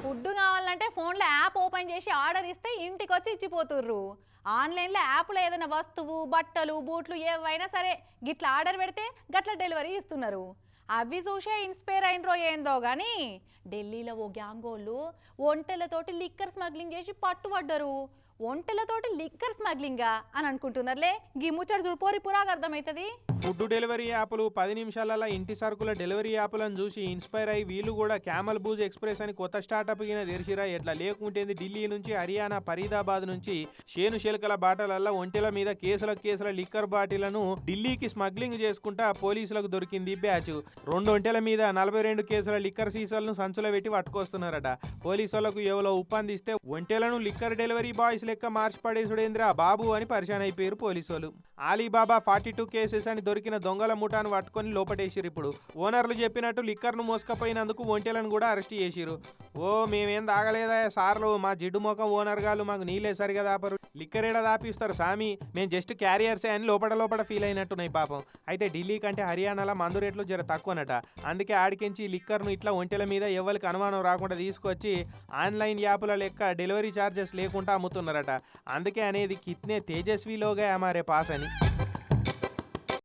Food కావాలంటే ఫోన్లో app open చేసి ఆర్డర్ ఇస్తే ఇంటికి వచ్చి ఇచ్చిపోతుర్రు. ఆన్లైన్లో యాప్లో ఏదైనా వస్తువు బట్టలు బూట్లు ఏవైనా సరే గిట్లా ఆర్డర్ పెడితే గట్ల డెలివరీ ఇస్తున్నారు. అవి చూసే ఇన్స్పైర్ అయినరో ఏందో కానీ ఢిల్లీలో ఓ గ్యాంగోళ్ళు ఒంటెలతోటి లిక్కర్ స్మగ్లింగ్ చేసి పట్టుబడ్డరు. ఒంటెలతోటి లిక్కర్ స్మగ్లింగా అని అనుకుంటున్నారులే. గీ ముచ్చట చూడు పోరి పురాగా అర్థమవుతుంది. ఫుడ్ డెలివరీ యాప్లు 10 నిమిషాలలో ఇంటి సరుకుల డెలివరీ యాప్లను చూసి ఇన్స్పైర్ అయ్యి వీళ్ళు కూడా క్యామల్ బూజ్ ఎక్స్ప్రెస్ అని కొత్త స్టార్టప్ కింద తెరిచిరా. ఎట్లా లేకుంటేంది ఢిల్లీ నుంచి హర్యానా ఫరీదాబాద్ నుంచి షేను శెల్కల బాటలల్లో ఒంటెల మీద కేసుల లిక్కర్ బాటిళ్లను ఢిల్లీకి స్మగ్లింగ్ చేసుకుంటా పోలీసులకు దొరికింది బ్యాచ్. 2 ఒంటెల మీద 42 కేసుల లిక్కర్ సీసాలను సంచుల పెట్టి పట్టుకొస్తున్నారట. పోలీసులకు ఎవరో ఉప్పందిస్తే ఒంటెలను లిక్కర్ డెలివరీ బాయ్స్ లెక్క మార్చి పడేసుడేంద్రా బాబు అని పరిశాన్ అయిపోయారు పోలీసులు. ఆలీబాబా 42 కేసెస్ అని దొరికిన దొంగల ముఠాను పట్టుకొని లోపటేసిరు. ఇప్పుడు ఓనర్లు చెప్పినట్టు లిక్కర్ను మోసుకపోయినందుకు ఒంటెలను కూడా అరెస్ట్ చేసిరు. ఓ మేమేం తాగలేదా సార్లు, మా జిడ్డు మొఖం ఓనర్ గారు మాకు నీళ్ళే సరిగా దాపరు, లిక్కర్ ఏడా దాపిస్తారు సామి, మేము జస్ట్ క్యారియర్సే అని లోపల ఫీల్ అయినట్టున్నాయి పాపం. అయితే ఢిల్లీ కంటే హర్యానాలో మందు రేట్లు జర తక్కువనట. అందుకే ఆడికించి లిక్కర్ను ఇట్లా ఒంటెల మీద ఎవరికి అనుమానం రాకుండా తీసుకొచ్చి ఆన్లైన్ యాప్ల లెక్క డెలివరీ ఛార్జెస్ లేకుండా అమ్ముతున్నారట. అందుకే అనేది కిత్నే తేజస్వీలోగా అమారే పాస్ అని.